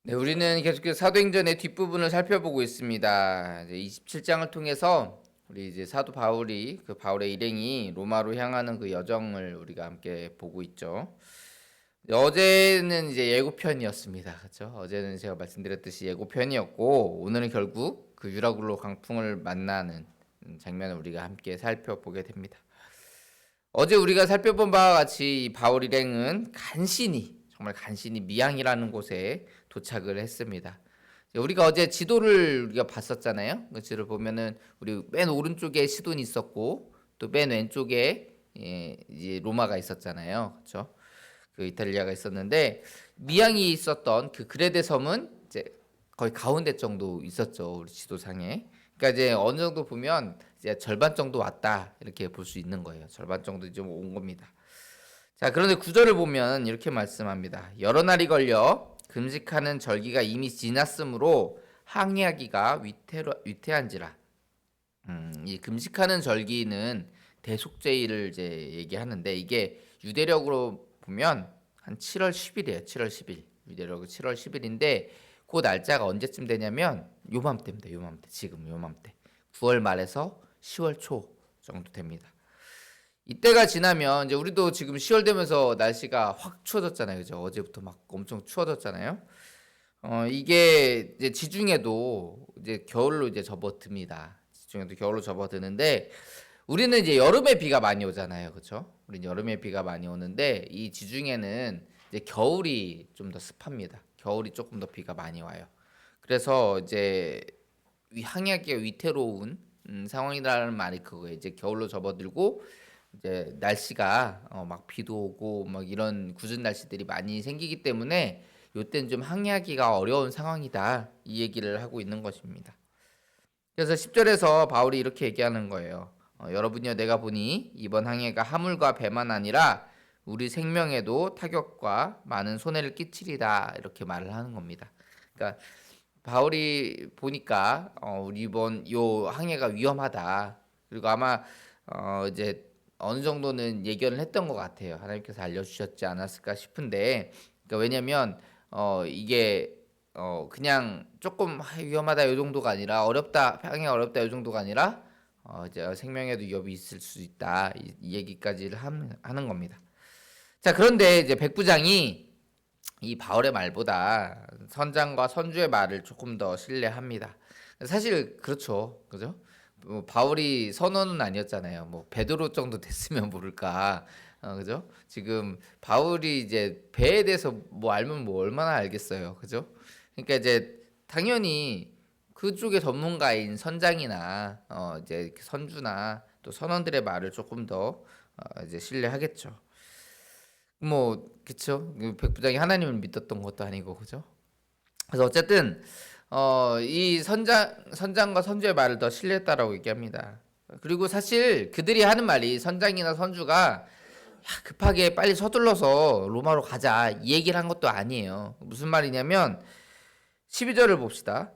네, 우리는 계속해서 사도행전의 뒷부분을 살펴보고 있습니다. 이제 27장을 통해서 우리 이제 사도 바울이 그 바울의 일행이 로마로 향하는 그 여정을 우리가 함께 보고 있죠. 어제는 이제 예고편이었습니다. 그렇죠? 어제는 제가 말씀드렸듯이 예고편이었고 오늘은 결국 그 유라굴로 강풍을 만나는 장면을 우리가 함께 살펴보게 됩니다. 어제 우리가 살펴본 바와 같이 이 바울 일행은 정말 간신히 미양이라는 곳에 도착을 했습니다. 우리가 어제 지도를 우리가 봤었잖아요. 그 지도를 보면은 우리 맨 오른쪽에 시돈이 있었고 또 맨 왼쪽에 이제 로마가 있었잖아요. 그렇죠? 그 이탈리아가 있었는데 미양이 있었던 그 그레데 섬은 이제 거의 가운데 정도 있었죠. 우리 지도상에. 그러니까 이제 어느 정도 보면 이제 절반 정도 왔다 이렇게 볼 수 있는 거예요. 절반 정도 좀 온 겁니다. 자, 그런데 구절을 보면 이렇게 말씀합니다. 여러 날이 걸려 금식하는 절기가 이미 지났으므로 항해하기가 위태한지라. 이 금식하는 절기는 대속죄일을 이제 얘기하는데 이게 유대력으로 보면 한 7월 10일이에요. 7월 10일. 유대력은 7월 10일인데 그 날짜가 언제쯤 되냐면 요맘때입니다. 요맘때. 지금 요맘때. 9월 말에서 10월 초 정도 됩니다. 이때가 지나면 이제 우리도 지금 10월 되면서 날씨가 확 추워졌잖아요. 그죠? 어제부터 막 엄청 추워졌잖아요. 이게 이제 지중해도 이제 겨울로 이제 접어듭니다. 지중해도 겨울로 접어드는데 우리는 이제 여름에 비가 많이 오잖아요. 그렇죠? 우리는 여름에 비가 많이 오는데 이 지중해는 이제 겨울이 좀 더 습합니다. 겨울이 조금 더 비가 많이 와요. 그래서 이제 항해하기가 위태로운 상황이라는 말이 그거예요. 이제 겨울로 접어들고 이제 날씨가 막 비도 오고 막 이런 궂은 날씨들이 많이 생기기 때문에 요때는 좀 항해하기가 어려운 상황이다. 이 얘기를 하고 있는 것입니다. 그래서 10절에서 바울이 이렇게 얘기하는 거예요. 여러분이여 내가 보니 이번 항해가 화물과 배만 아니라 우리 생명에도 타격과 많은 손해를 끼치리다 이렇게 말을 하는 겁니다. 그러니까 바울이 보니까 우리 이번 요 항해가 위험하다. 그리고 아마 이제 어느 정도는 예견을 했던 것 같아요. 하나님께서 알려주셨지 않았을까 싶은데, 그러니까 왜냐면 이게 그냥 조금 위험하다 이 정도가 아니라 어렵다 항해 어렵다 이 정도가 아니라 이제 생명에도 위협이 있을 수 있다 이 얘기까지를 하는 겁니다. 자, 그런데 이제 백부장이 이 바울의 말보다 선장과 선주의 말을 조금 더 신뢰합니다. 사실 그렇죠, 그죠? 뭐 바울이 선원은 아니었잖아요. 뭐 베드로 정도 됐으면 모를까, 그죠? 지금 바울이 이제 배에 대해서 뭐 알면 뭐 얼마나 알겠어요, 그죠? 그러니까 이제 당연히 그쪽의 전문가인 선장이나 이제 선주나 또 선원들의 말을 조금 더 이제 신뢰하겠죠. 뭐 그쵸. 그 백부장이 하나님을 믿었던 것도 아니고 그죠. 그래서 어쨌든 이 선장과 선주의 말을 더 신뢰했다라고 얘기합니다. 그리고 사실 그들이 하는 말이 선장이나 선주가 야, 급하게 빨리 서둘러서 로마로 가자 이 얘기를 한 것도 아니에요. 무슨 말이냐면 12절을 봅시다.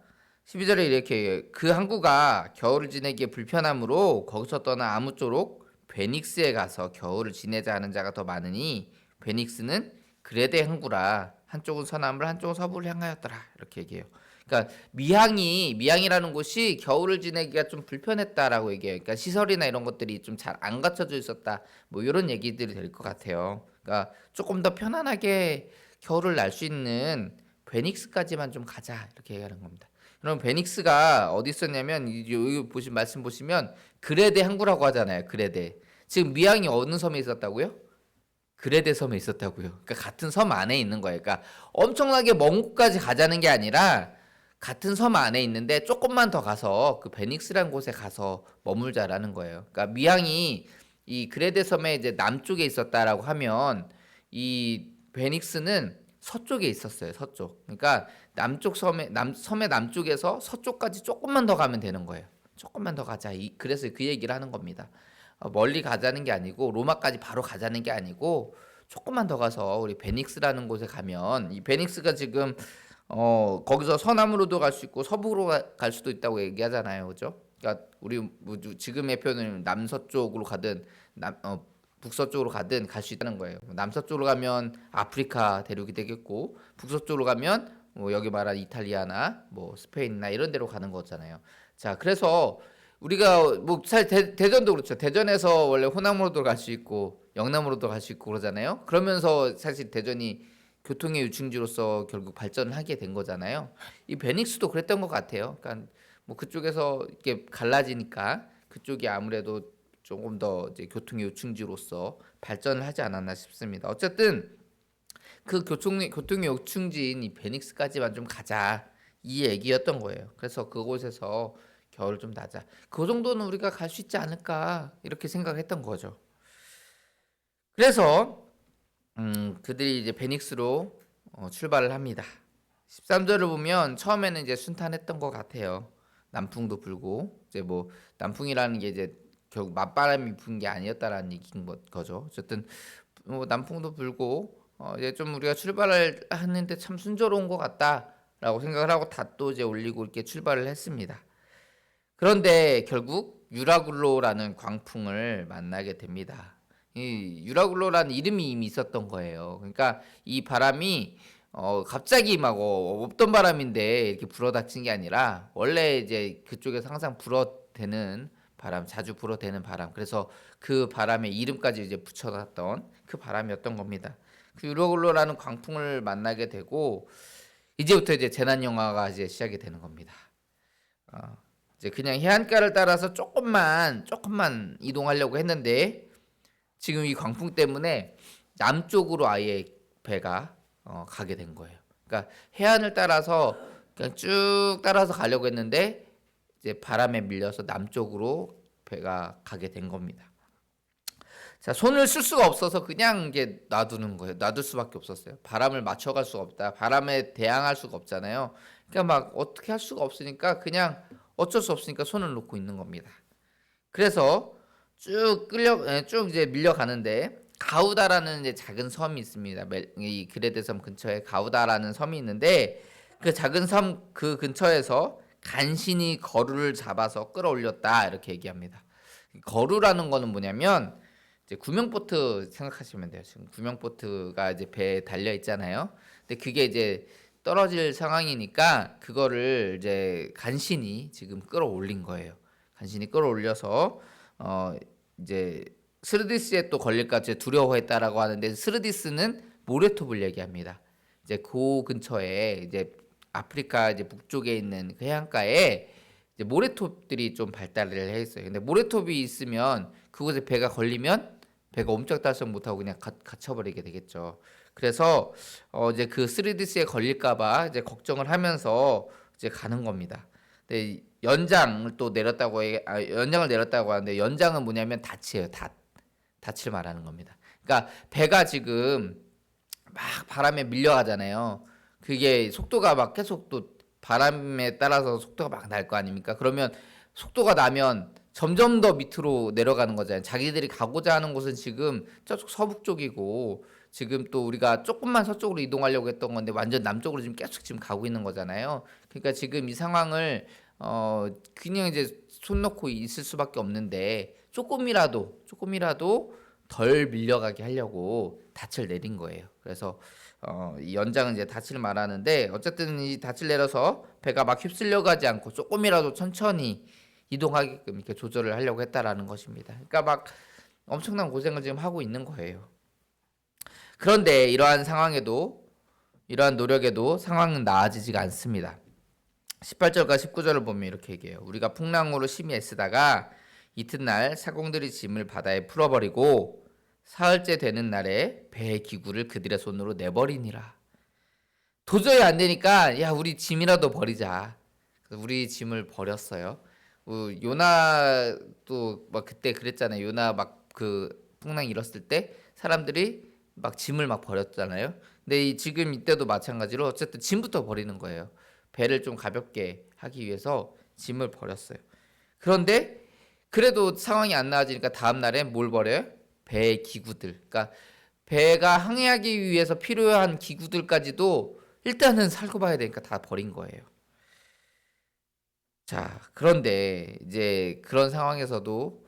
12절에 이렇게 그 항구가 겨울을 지내기에 불편하므로 거기서 떠나 아무쪼록 베닉스에 가서 겨울을 지내자 하는 자가 더 많으니 베닉스는 그레데 항구라 한쪽은 서남을 한쪽은 서부를 향하였더라 이렇게 얘기해요. 그러니까 미항이라는 곳이 겨울을 지내기가 좀 불편했다라고 얘기해요. 그러니까 시설이나 이런 것들이 좀 잘 안 갖춰져 있었다. 뭐 이런 얘기들이 될 것 같아요. 그러니까 조금 더 편안하게 겨울을 날 수 있는 베닉스까지만 좀 가자 이렇게 얘기하는 겁니다. 그럼 베닉스가 어디 있었냐면 여기 말씀 보시면 그레데 항구라고 하잖아요. 그레데. 지금 미항이 어느 섬에 있었다고요? 그레데 섬에 있었다고요. 그러니까 같은 섬 안에 있는 거예요. 그러니까 엄청나게 먼 곳까지 가자는 게 아니라 같은 섬 안에 있는데 조금만 더 가서 그 베닉스라는 곳에 가서 머물자라는 거예요. 그러니까 미항이 이 그레데 섬의 이제 남쪽에 있었다라고 하면 이 베닉스는 서쪽에 있었어요. 서쪽. 그러니까 남쪽 섬의 남쪽에서 서쪽까지 조금만 더 가면 되는 거예요. 조금만 더 가자. 그래서 그 얘기를 하는 겁니다. 멀리 가자는 게 아니고 로마까지 바로 가자는 게 아니고 조금만 더 가서 우리 베닉스라는 곳에 가면 이 베닉스가 지금 거기서 서남으로도 갈 수 있고 서부로 갈 수도 있다고 얘기하잖아요. 그죠? 그러니까 우리 뭐 지금의 표현은 남서쪽으로 가든 북서쪽으로 가든 갈 수 있다는 거예요. 남서쪽으로 가면 아프리카 대륙이 되겠고 북서쪽으로 가면 뭐 여기 말한 이탈리아나 뭐 스페인이나 이런 데로 가는 거잖아요. 자, 그래서 우리가 뭐 사실 대전도 그렇죠. 대전에서 원래 호남으로도 갈 수 있고 영남으로도 갈 수 있고 그러잖아요. 그러면서 사실 대전이 교통의 유충지로서 결국 발전을 하게 된 거잖아요. 이 베닉스도 그랬던 것 같아요. 그러니까 뭐 그쪽에서 이렇게 갈라지니까 그쪽이 아무래도 조금 더 이제 교통의 요충지로서 발전을 하지 않았나 싶습니다. 어쨌든 그 교통의 요충지인 이 베닉스까지만 좀 가자 이 얘기였던 거예요. 그래서 그곳에서 겨울을 좀 나자. 그 정도는 우리가 갈 수 있지 않을까 이렇게 생각했던 거죠. 그래서 그들이 이제 베닉스로 출발을 합니다. 13절을 보면 처음에는 이제 순탄했던 것 같아요. 남풍도 불고 이제 뭐 남풍이라는 게 이제 결국 맞바람이 부는 게 아니었다라는 얘기인 거죠. 어쨌든 뭐 남풍도 불고 이제 좀 우리가 출발을 하는데 참 순조로운 것 같다라고 생각을 하고 닷도 이제 올리고 이렇게 출발을 했습니다. 그런데 결국 유라굴로라는 광풍을 만나게 됩니다. 이 유라굴로라는 이름이 이미 있었던 거예요. 그러니까 이 바람이 갑자기 막 없던 바람인데 이렇게 불어닥친 게 아니라 원래 이제 그쪽에서 항상 불어대는 바람, 자주 불어대는 바람. 그래서 그 바람에 이름까지 이제 붙여놨던 그 바람이었던 겁니다. 그 유라굴로라는 광풍을 만나게 되고 이제부터 이제 재난 영화가 이제 시작이 되는 겁니다. 어, 이제 그냥 해안가를 따라서 조금만 이동하려고 했는데 지금 이 광풍 때문에 남쪽으로 아예 배가 가게 된 거예요. 그러니까 해안을 따라서 그냥 쭉 따라서 가려고 했는데 이제 바람에 밀려서 남쪽으로 배가 가게 된 겁니다. 자, 손을 쓸 수가 없어서 그냥 이게 놔두는 거예요. 놔둘 수밖에 없었어요. 바람을 맞춰갈 수가 없다. 바람에 대항할 수가 없잖아요. 그러니까 막 어떻게 할 수가 없으니까 그냥 어쩔 수 없으니까 손을 놓고 있는 겁니다. 그래서 쭉 이제 밀려가는데 가우다라는 이제 작은 섬이 있습니다. 이 그레데 섬 근처에 가우다라는 섬이 있는데 그 작은 섬 그 근처에서 간신히 거루를 잡아서 끌어올렸다 이렇게 얘기합니다. 거루라는 거는 뭐냐면 이제 구명보트 생각하시면 돼요. 지금 구명보트가 이제 배에 달려 있잖아요. 근데 그게 이제 떨어질 상황이니까 그거를 이제 간신히 지금 끌어올린 거예요. 간신히 끌어올려서 어 이제 스르디스에 또 걸릴까 두려워했다라고 하는데 스르디스는 모레톱을 얘기합니다. 이제 그 근처에 이제 아프리카 이제 북쪽에 있는 그 해안가에 이제 모래톱들이 좀 발달을 해 있어요. 근데 모래톱이 있으면 그곳에 배가 걸리면 배가 옴짝달싹 못하고 그냥 갇혀버리게 되겠죠. 그래서 이제 그 스리디스에 걸릴까봐 이제 걱정을 하면서 이제 가는 겁니다. 근데 연장을 내렸다고 하는데 연장은 뭐냐면 닻이에요. 닻을 말하는 겁니다. 그러니까 배가 지금 막 바람에 밀려가잖아요. 그게 속도가 막 계속 또 바람에 따라서 속도가 막 날 거 아닙니까? 그러면 속도가 나면 점점 더 밑으로 내려가는 거잖아요. 자기들이 가고자 하는 곳은 지금 저쪽 서북 쪽이고 지금 또 우리가 조금만 서쪽으로 이동하려고 했던 건데 완전 남쪽으로 지금 계속 지금 가고 있는 거잖아요. 그러니까 지금 이 상황을 그냥 이제 손 놓고 있을 수밖에 없는데 조금이라도 덜 밀려가게 하려고 닻을 내린 거예요. 그래서 이 연장은 이제 닻을 말하는데 어쨌든 이 닻을 내려서 배가 막 휩쓸려 가지 않고 조금이라도 천천히 이동하게끔 이렇게 조절을 하려고 했다라는 것입니다. 그러니까 막 엄청난 고생을 지금 하고 있는 거예요. 그런데 이러한 노력에도 상황은 나아지지가 않습니다. 18절과 19절을 보면 이렇게 얘기해요. 우리가 풍랑으로 심히 애쓰다가 이튿날 사공들이 짐을 바다에 풀어버리고 사흘째 되는 날에 배의 기구를 그들의 손으로 내버리니라. 도저히 안 되니까 야 우리 짐이라도 버리자. 그래서 우리 짐을 버렸어요. 요나도 막 그때 그랬잖아요. 요나 막 그 풍랑 일었을 때 사람들이 막 짐을 막 버렸잖아요. 근데 지금 이때도 마찬가지로 어쨌든 짐부터 버리는 거예요. 배를 좀 가볍게 하기 위해서 짐을 버렸어요. 그런데 그래도 상황이 안 나아지니까 다음 날에 뭘 버려요? 배의 기구들. 그러니까 배가 항해하기 위해서 필요한 기구들까지도 일단은 살고 봐야 되니까 다 버린 거예요. 자, 그런데 이제 그런 상황에서도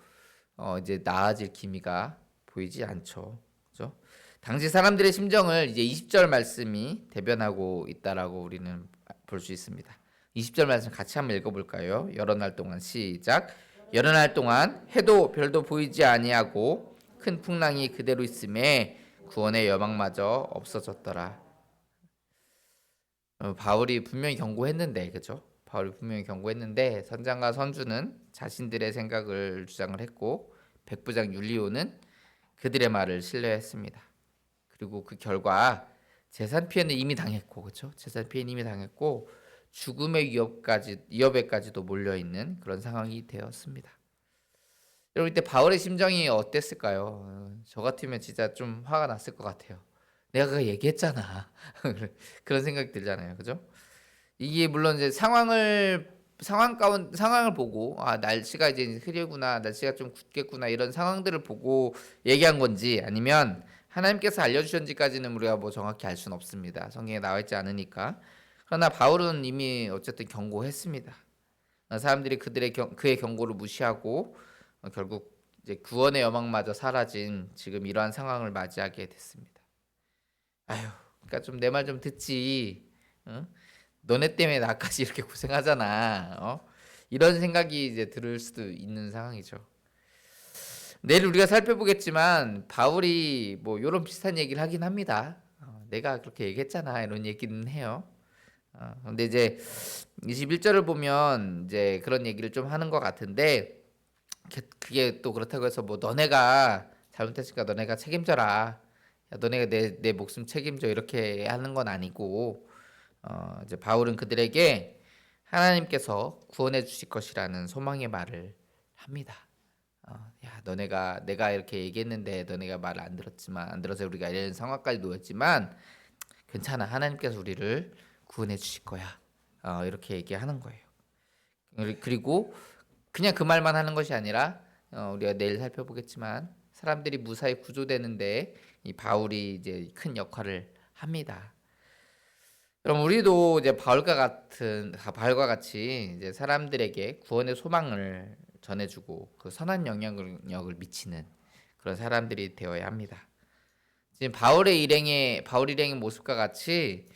이제 나아질 기미가 보이지 않죠. 그죠? 당시 사람들의 심정을 이제 20절 말씀이 대변하고 있다라고 우리는 볼 수 있습니다. 20절 말씀 같이 한번 읽어볼까요? 여러 날 동안 시작. 여러 날 동안 해도 별도 보이지 아니하고 큰 풍랑이 그대로 있음에 구원의 여망마저 없어졌더라. 바울이 분명히 경고했는데, 그죠? 바울이 분명히 경고했는데 선장과 선주는 자신들의 생각을 주장을 했고 백부장 율리오는 그들의 말을 신뢰했습니다. 그리고 그 결과 재산 피해는 이미 당했고, 그렇죠? 재산 피해는 이미 당했고 죽음의 위협에까지도 몰려 있는 그런 상황이 되었습니다. 여러분 이때 바울의 심정이 어땠을까요? 저 같으면 진짜 좀 화가 났을 것 같아요. 내가 그거 얘기했잖아. 그런 생각이 들잖아요, 그죠? 이게 물론 이제 상황을 보고 날씨가 이제 흐리구나, 날씨가 좀 굳겠구나 이런 상황들을 보고 얘기한 건지 아니면 하나님께서 알려주셨는지까지는 우리가 뭐 정확히 알 수는 없습니다. 성경에 나와 있지 않으니까. 그러나 바울은 이미 어쨌든 경고했습니다. 사람들이 그의 경고를 무시하고 결국 이제 구원의 여망마저 사라진 지금 이러한 상황을 맞이하게 됐습니다. 아휴, 그러니까 좀 내 말 좀 듣지. 응? 너네 때문에 나까지 이렇게 고생하잖아. 이런 생각이 이제 들을 수도 있는 상황이죠. 내일 우리가 살펴보겠지만 바울이 뭐 이런 비슷한 얘기를 하긴 합니다. 내가 그렇게 얘기했잖아 이런 얘기는 해요. 근데 이제 21절을 보면 이제 그런 얘기를 좀 하는 것 같은데 그게 또 그렇다고 해서 뭐 너네가 잘못했으니까 너네가 책임져라. 야, 너네가 내 목숨 책임져 이렇게 하는 건 아니고 이제 바울은 그들에게 하나님께서 구원해 주실 것이라는 소망의 말을 합니다. 야, 너네가 내가 이렇게 얘기했는데 너네가 말을 안 들어서 우리가 이런 상황까지 놓였지만 괜찮아. 하나님께서 우리를 구원해 주실 거야. 이렇게 얘기하는 거예요. 그리고 그냥 그 말만 하는 것이 아니라 우리가 내일 살펴보겠지만 사람들이 무사히 구조되는데 이 바울이 이제 큰 역할을 합니다. 그럼 우리도 이제 바울과 같이 이제 사람들에게 구원의 소망을 전해주고 그 선한 영향력을 미치는 그런 사람들이 되어야 합니다. 지금 바울 일행의 모습과 같이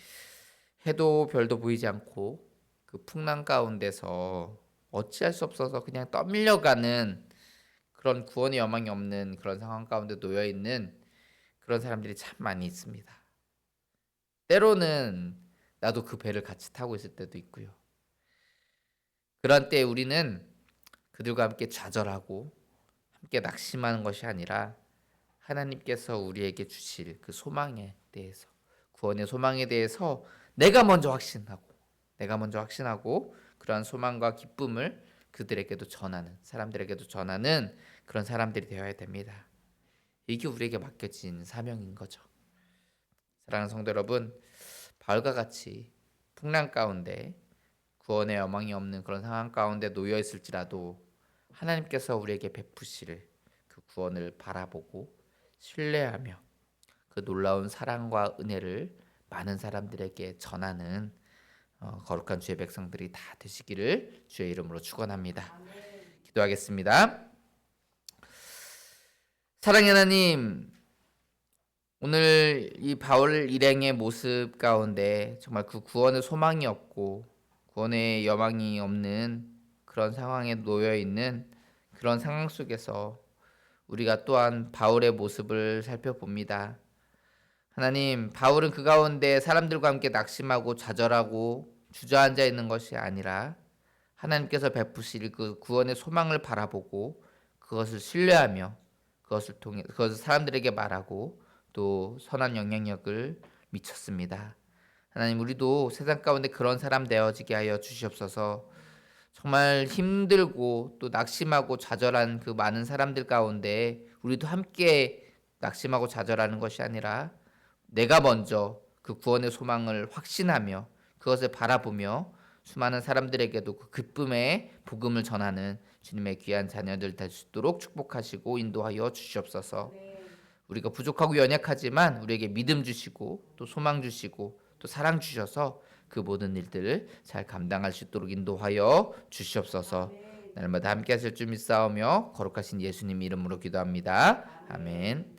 해도 별도 보이지 않고 그 풍랑 가운데서 어찌할 수 없어서 그냥 떠밀려가는 그런 구원의 여망이 없는 그런 상황 가운데 놓여 있는 그런 사람들이 참 많이 있습니다. 때로는 나도 그 배를 같이 타고 있을 때도 있고요. 그런 때 우리는 그들과 함께 좌절하고 함께 낙심하는 것이 아니라 하나님께서 우리에게 주실 그 소망에 대해서 구원의 소망에 대해서 내가 먼저 확신하고 그러한 소망과 기쁨을 사람들에게도 전하는 그런 사람들이 되어야 됩니다. 이게 우리에게 맡겨진 사명인 거죠. 사랑하는 성도 여러분, 바울과 같이 풍랑 가운데 구원의 여망이 없는 그런 상황 가운데 놓여 있을지라도 하나님께서 우리에게 베푸실 그 구원을 바라보고 신뢰하며 그 놀라운 사랑과 은혜를 많은 사람들에게 전하는 거룩한 주의 백성들이 다 되시기를 주의 이름으로 축원합니다. 기도하겠습니다. 사랑의 하나님, 오늘 이 바울 일행의 모습 가운데 정말 그 구원의 소망이 없고 구원의 여망이 없는 그런 상황에 놓여 있는 그런 상황 속에서 우리가 또한 바울의 모습을 살펴봅니다. 하나님, 바울은 그 가운데 사람들과 함께 낙심하고 좌절하고 주저앉아 있는 것이 아니라 하나님께서 베푸실 그 구원의 소망을 바라보고 그것을 신뢰하며 그것을 사람들에게 말하고 또 선한 영향력을 미쳤습니다. 하나님, 우리도 세상 가운데 그런 사람 되어지게 하여 주시옵소서. 정말 힘들고 또 낙심하고 좌절한 그 많은 사람들 가운데 우리도 함께 낙심하고 좌절하는 것이 아니라 내가 먼저 그 구원의 소망을 확신하며 그것을 바라보며 수많은 사람들에게도 그 기쁨의 복음을 전하는 주님의 귀한 자녀들 될 수 있도록 축복하시고 인도하여 주시옵소서. 우리가 부족하고 연약하지만 우리에게 믿음 주시고 또 소망 주시고 또 사랑 주셔서 그 모든 일들을 잘 감당할 수 있도록 인도하여 주시옵소서. 날마다 함께 하실 줄 믿사오며 거룩하신 예수님 이름으로 기도합니다. 아멘.